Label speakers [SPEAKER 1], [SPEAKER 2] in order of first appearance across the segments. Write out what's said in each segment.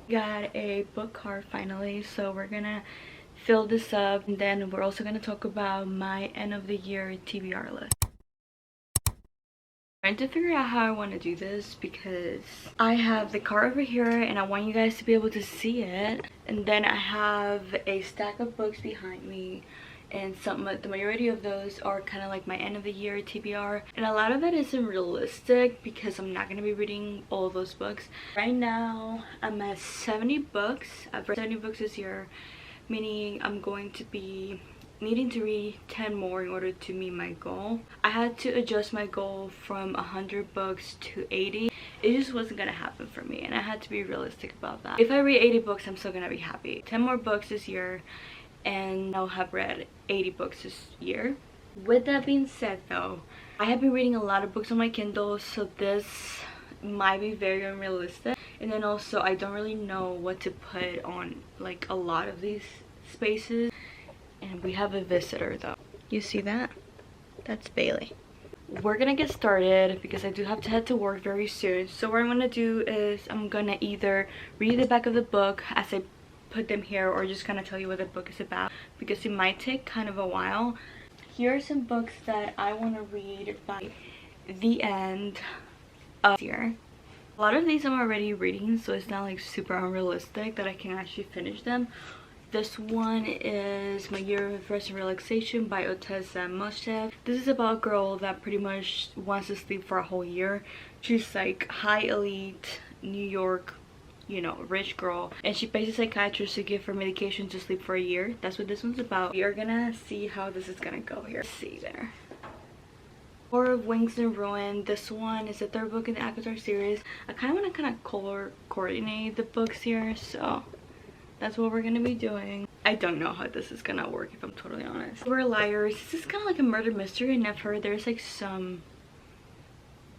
[SPEAKER 1] Got a book card finally, so we're gonna fill this up, and then we're also gonna talk about my end of the year TBR list. I'm trying to figure out how I want to do this because I have the card over here and I want you guys to be able to see it, and then I have a stack of books behind me, and the majority of those are kind of like my end of the year TBR, and a lot of it isn't realistic because I'm not going to be reading all of those books. Right now I'm at 70 books. I've read 70 books this year, meaning I'm going to be needing to read 10 more in order to meet my goal. I had to adjust my goal from 100 books to 80. It just wasn't gonna happen for me, and I had to be realistic about that. If I read 80 books, I'm still gonna be happy. 10 more books this year and I'll have read 80 books this year. With that being said though, I have been reading a lot of books on my Kindle, so this might be very unrealistic. And then also I don't really know what to put on like a lot of these spaces. And we have a visitor though. You see that? That's Bailey. We're gonna get started because I do have to head to work very soon. So what I'm gonna do is I'm gonna either read the back of the book as I put them here, or just kind of tell you what the book is about, because it might take kind of a while. Here are some books that I want to read by the end of the year. A lot of these I'm already reading, so it's not like super unrealistic that I can actually finish them. This one is My Year of Rest and Relaxation by Otessa Moshev. This is about a girl that pretty much wants to sleep for a whole year. She's like high elite New York, you know, rich girl, and she pays a psychiatrist to give her medication to sleep for a year. That's what this one's about. We are gonna see how this is gonna go here. Let's see there. War of Wings and Ruin. This one is the third book in the Avatar series. I kind of want to color coordinate the books here, so that's what we're gonna be doing. I don't know how this is gonna work, if I'm totally honest. We're Liars. This is kind of like a murder mystery, and I've heard there's like some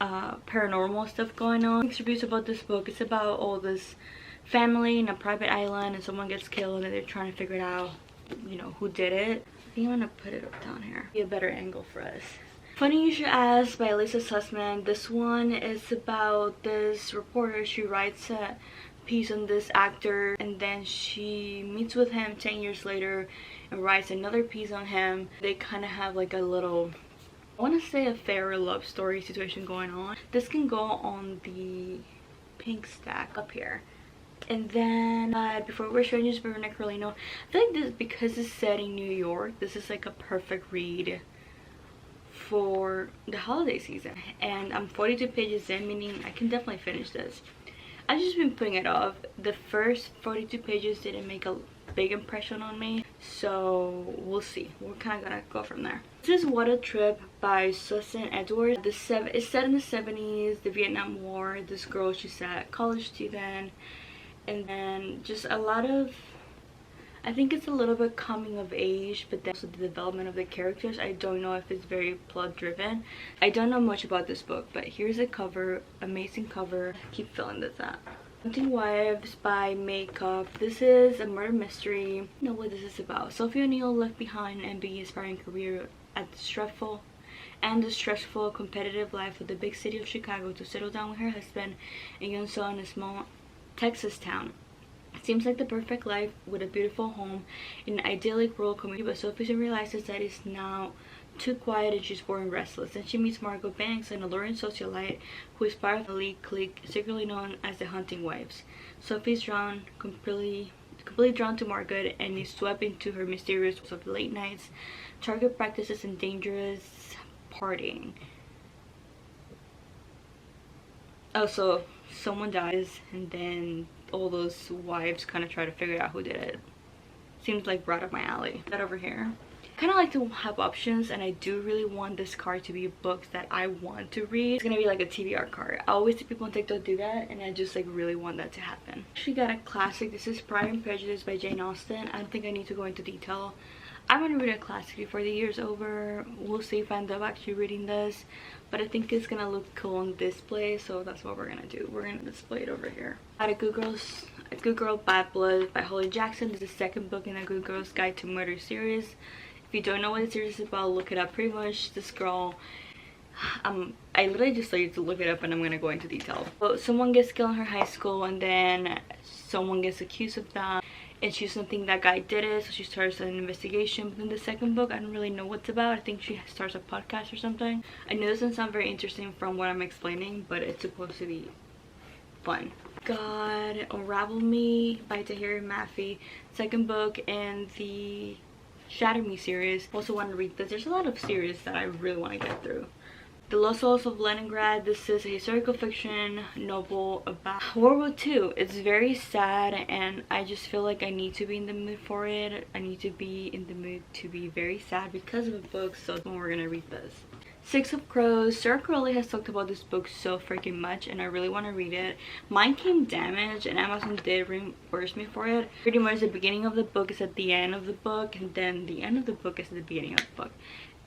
[SPEAKER 1] paranormal stuff going on. Mixed reviews about this book. It's about all this family in a private island, and someone gets killed and they're trying to figure it out, you know, who did it. I think I'm gonna put it up down here, be a better angle for us. Funny You Should Ask by Lisa Sussman. This one is about this reporter. She writes a piece on this actor, and then she meets with him 10 years later and writes another piece on him. They kind of have like a little, I want to say, a fair love story situation going on. This can go on the pink stack up here. And then Before We're Strangers by Rene Carlino. I feel like this, because it's set in New York, this is like a perfect read for the holiday season. And I'm 42 pages in, meaning I can definitely finish this. I've just been putting it off. The first 42 pages didn't make a big impression on me, so we'll see. We're kind of gonna go from there. This is What a Trip by Susan Edwards. It's set in the 70s, the Vietnam War. This girl, she's a college student, and then just a lot of, I think it's a little bit coming of age, but then also the development of the characters. I don't know if it's very plot driven. I don't know much about this book, but here's a cover, amazing cover. Keep filling this out. Hunting Wives by Makeup. This is a murder mystery. I don't know what this is about. Sophie O'Neill left behind an MBA-aspiring career at the stressful competitive life of the big city of Chicago to settle down with her husband and young son in a small Texas town. It seems like the perfect life with a beautiful home in an idyllic rural community, but Sophie soon realizes that it's now too quiet and she's bored and restless. Then she meets Margot Banks, an alluring socialite who is part of the elite clique secretly known as the Hunting Wives. Sophie's completely drawn to Margot and is swept into her mysterious of late nights, target practices, and dangerous partying. Oh, so someone dies, and then all those wives kind of try to figure out who did it. Seems like right up my alley. That over here. Kind of like to have options, and I do really want this card to be books that I want to read. It's gonna be like a TBR card. I always see people on TikTok do that, and I just like really want that to happen. She got a classic. This is Pride and Prejudice by Jane Austen. I don't think I need to go into detail. I want to read a classic before the year's over. We'll see if I end up actually reading this, but I think it's gonna look cool on display, so that's what we're gonna do. We're gonna display it over here. I had a Good Girl Bad Blood by Holly Jackson. This is the second book in the Good Girl's Guide to Murder series. If you don't know what the series is about, look it up. Pretty much this girl, I literally just started to look it up, and I'm gonna go into detail. But someone gets killed in her high school, and then someone gets accused of that, and she doesn't think that guy did it, so she starts an investigation. But in the second book, I don't really know what's about. I think she starts a podcast or something. I know this doesn't sound very interesting from what I'm explaining, but it's supposed to be fun. God, Unravel Me by Tahiri Mafi, second book in the Shatter Me series. Also want to read this. There's a lot of series that I really want to get through. The Lost Souls of Leningrad. This is a historical fiction novel about World War II. It's very sad, and I just feel like I need to be in the mood for it. I need to be in the mood to be very sad because of the book, so we're gonna read this. Six of Crows. Sarah Crowley has talked about this book so freaking much, and I really want to read it. Mine came damaged, and Amazon did reimburse me for it. Pretty much the beginning of the book is at the end of the book, and then the end of the book is at the beginning of the book.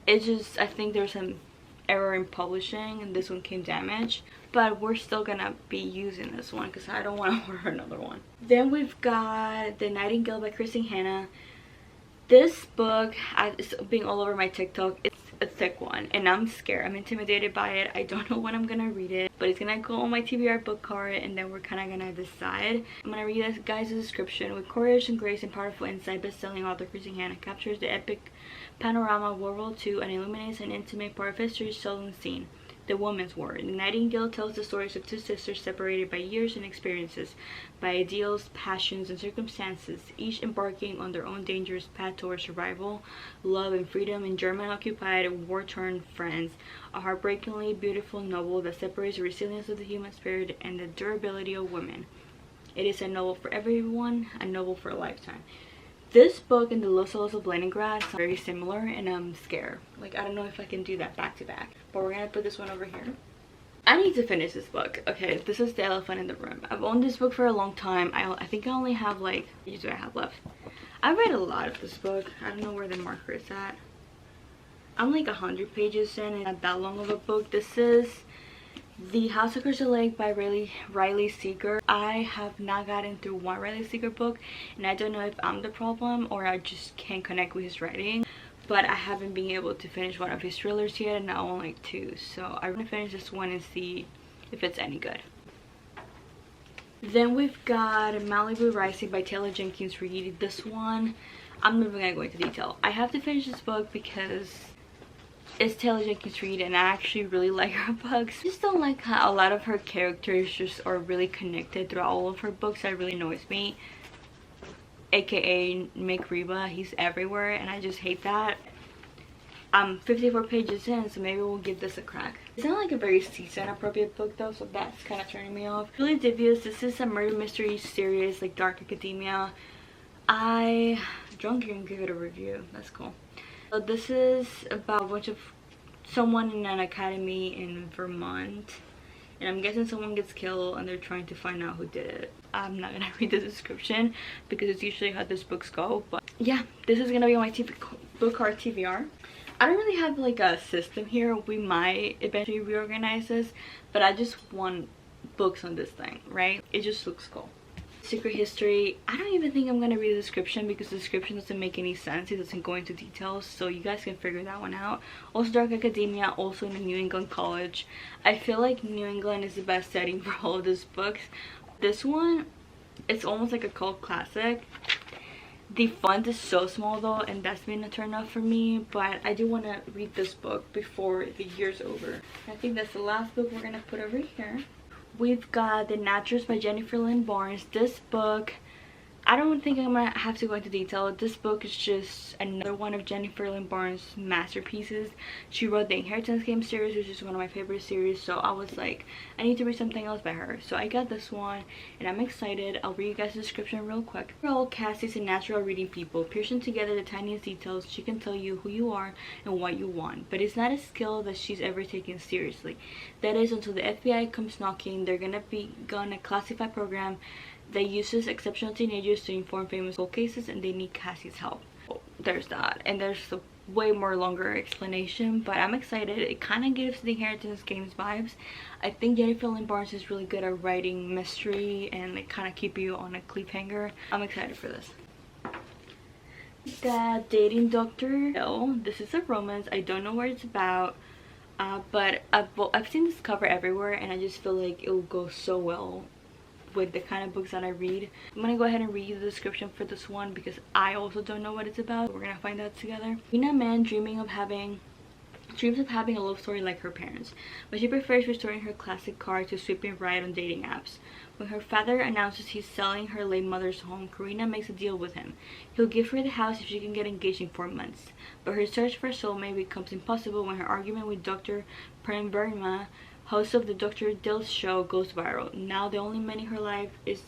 [SPEAKER 1] It's just, I think there's some error in publishing, and this one came damaged, but we're still gonna be using this one because I don't want to order another one. Then we've got The Nightingale by Christine Hanna. This book is being all over my TikTok. It's a thick one, and I'm scared. I'm intimidated by it. I don't know when I'm gonna read it, but it's gonna go on my TBR book card, and then we're kind of gonna decide. I'm gonna read this guy's description. With courage and grace and powerful insight, best-selling author Christine Hanna captures the epic panorama of World War II and illuminates an intimate part of history seldom seen: the Women's War. The Nightingale tells the stories of two sisters separated by years and experiences, by ideals, passions, and circumstances, each embarking on their own dangerous path towards survival, love, and freedom in German-occupied, war-torn France. A heartbreakingly beautiful novel that separates the resilience of the human spirit and the durability of women. It is a novel for everyone, a novel for a lifetime. This book and The Lost Souls of Leningrad sound very similar, and I'm scared. Like, I don't know if I can do that back to back. But we're gonna put this one over here. I need to finish this book. Okay, this is The Elephant in the Room. I've owned this book for a long time. I think I only have like, what do I have left? I read a lot of this book. I don't know where the marker is at. I'm like 100 pages in, and not that long of a book. This is The House Across the Lake by Riley Seeger. I have not gotten through one Riley Seeger book, and I don't know if I'm the problem or I just can't connect with his writing, but I haven't been able to finish one of his thrillers yet, and I own like 2, so I'm gonna finish this one and see if it's any good. Then we've got Malibu Rising by Taylor Jenkins Reid. This one, I'm not even gonna go into detail. I have to finish this book because it's Taylor Jenkins Reid, and I actually really like her books. I just don't like how a lot of her characters just are really connected throughout all of her books. That really annoys me. AKA Mick Reba, he's everywhere, and I just hate that. I'm 54 pages in, so maybe we'll give this a crack. It's not like a very season appropriate book though, so that's kind of turning me off. Really devious. This is a murder mystery series like Dark Academia. I drunk and give it a review. That's cool. So this is about a bunch of someone in an academy in Vermont, and I'm guessing someone gets killed and they're trying to find out who did it. I'm not gonna read the description because it's usually how these books go, but yeah, this is gonna be on my book card TBR. I don't really have like a system here. We might eventually reorganize this, but I just want books on this thing, right? It just looks cool. Secret History. I don't even think I'm gonna read the description because the description doesn't make any sense. It doesn't go into details, so you guys can figure that one out. Also Dark Academia, also in a New England college. I feel like New England is the best setting for all of these books. This one, it's almost like a cult classic. The font is so small though, and that's been a turn off for me, but I do want to read this book before the year's over. I think that's the last book we're gonna put over here. We've got The Naturals by Jennifer Lynn Barnes. This book, I don't think I'm gonna have to go into detail. This book is just another one of Jennifer Lynn Barnes' masterpieces. She wrote the Inheritance Game series, which is one of my favorite series, so I was like, I need to read something else by her. So I got this one, and I'm excited. I'll read you guys the description real quick. Overall, Cassie's a natural reading people. Piercing together the tiniest details, she can tell you who you are and what you want. But it's not a skill that she's ever taken seriously. That is, until the FBI comes knocking, they're gonna begun a classified program that uses exceptional teenagers to inform famous cold cases, and they need Cassie's help. Oh, there's that, and there's a way more longer explanation, but I'm excited. It kind of gives the Inheritance Games vibes. I think Jennifer Lynn Barnes is really good at writing mystery and like kind of keep you on a cliffhanger. I'm excited for this. The Dating Dr. Hill. This is a romance. I don't know what it's about, but I've seen this cover everywhere, and I just feel like it will go so well with the kind of books that I read. I'm gonna go ahead and read you the description for this one because I also don't know what it's about. We're gonna find out together. Rena Man dreams of having a love story like her parents, but she prefers restoring her classic car to sweeping ride on dating apps. When her father announces he's selling her late mother's home, Karina makes a deal with him. He'll give her the house if she can get engaged in 4 months. But her search for a soulmate becomes impossible when her argument with Dr. Prem Verma, host of the Dr. Dill's show, goes viral. Now the only man in her life is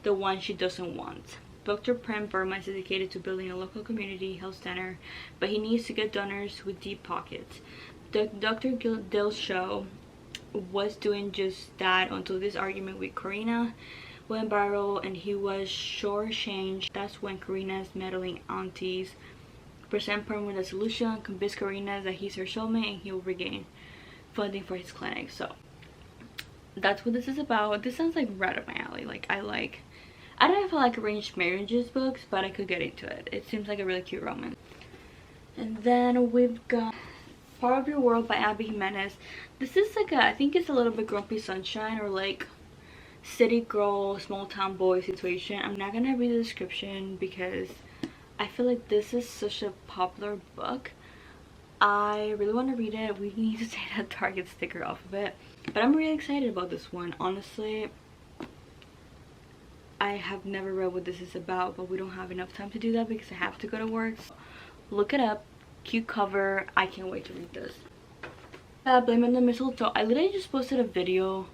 [SPEAKER 1] the one she doesn't want. Dr. Prem Verma is dedicated to building a local community health center, but he needs to get donors with deep pockets. The Dr. Dill's show was doing just that until this argument with Karina went viral and he was shortchanged. That's when Karina's meddling aunties present Prem with a solution, convince Karina that he's her soulmate and he'll regain funding for his clinic. So that's what this is about. This sounds like right up my alley. Like I don't know if I like arranged marriages books, but I could get into it. It seems like a really cute romance. And then we've got Part of Your World by Abby Jimenez. This is like I think it's a little bit Grumpy Sunshine or like city girl, small town boy situation. I'm not gonna read the description because I feel like this is such a popular book. I really want to read it. We need to take that Target sticker off of it. But I'm really excited about this one. Honestly, I have never read what this is about, but we don't have enough time to do that because I have to go to work. So look it up. Cute cover. I can't wait to read this. Blame on the Mistletoe. I literally just posted a video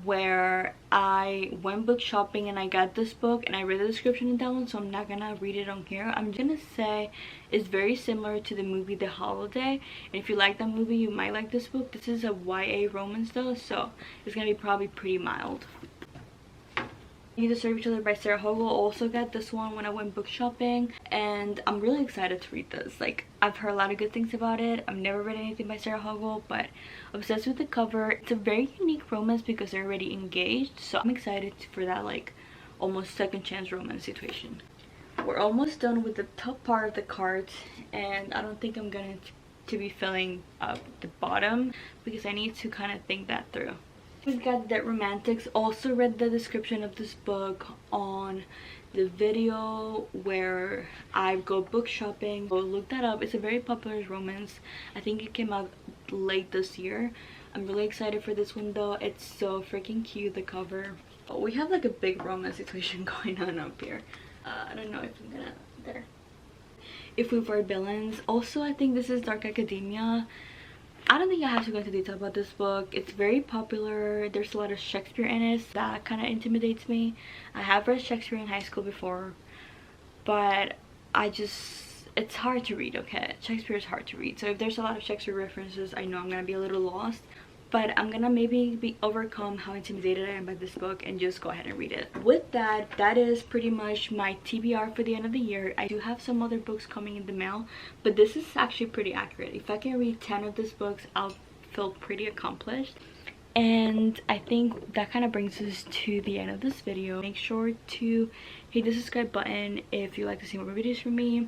[SPEAKER 1] where I went book shopping and I got this book and I read the description in that one, so I'm not gonna read it on here. I'm gonna say it's very similar to the movie The Holiday, and if you like that movie you might like this book. This is a YA romance though, so it's gonna be probably pretty mild. You Deserve Each Other by Sarah Hogle. Also got this one when I went book shopping and I'm really excited to read this. Like I've heard a lot of good things about it. I've never read anything by Sarah Hogle, but obsessed with the cover. It's a very unique romance because they're already engaged, so I'm excited for that like almost second chance romance situation. We're almost done with the top part of the cards and I don't think I'm going to be filling up the bottom because I need to kind of think that through. We've got Dead Romantics. Also read the description of this book on the video where I go book shopping. So look that up. It's a very popular romance. I think it came out late this year. I'm really excited for this one though. It's so freaking cute, the cover. Oh, we have like a big romance situation going on up here. I don't know if I'm gonna there. If We Were Villains. Also I think this is Dark Academia. I don't think I have to go into detail about this book. It's very popular. There's a lot of Shakespeare in it. That kind of intimidates me. I have read Shakespeare in high school before, but it's hard to read, okay? Shakespeare is hard to read. So if there's a lot of Shakespeare references, I know I'm gonna be a little lost. But I'm gonna maybe overcome how intimidated I am by this book and just go ahead and read it. With that, that is pretty much my TBR for the end of the year. I do have some other books coming in the mail, but this is actually pretty accurate. If I can read 10 of these books, I'll feel pretty accomplished. And I think that kind of brings us to the end of this video. Make sure to hit the subscribe button if you like to see more videos from me.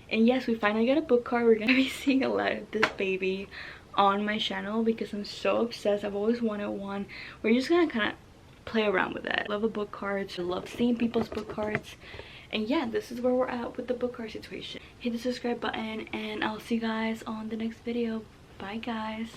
[SPEAKER 1] And yes, we finally got a book card. We're gonna be seeing a lot of this baby on my channel because I'm so obsessed. I've always wanted one. We're just gonna kind of play around with it. I love a book cards. I love seeing people's book cards. And yeah, this is where we're at with the book card situation. Hit the subscribe button and I'll see you guys on the next video. Bye guys.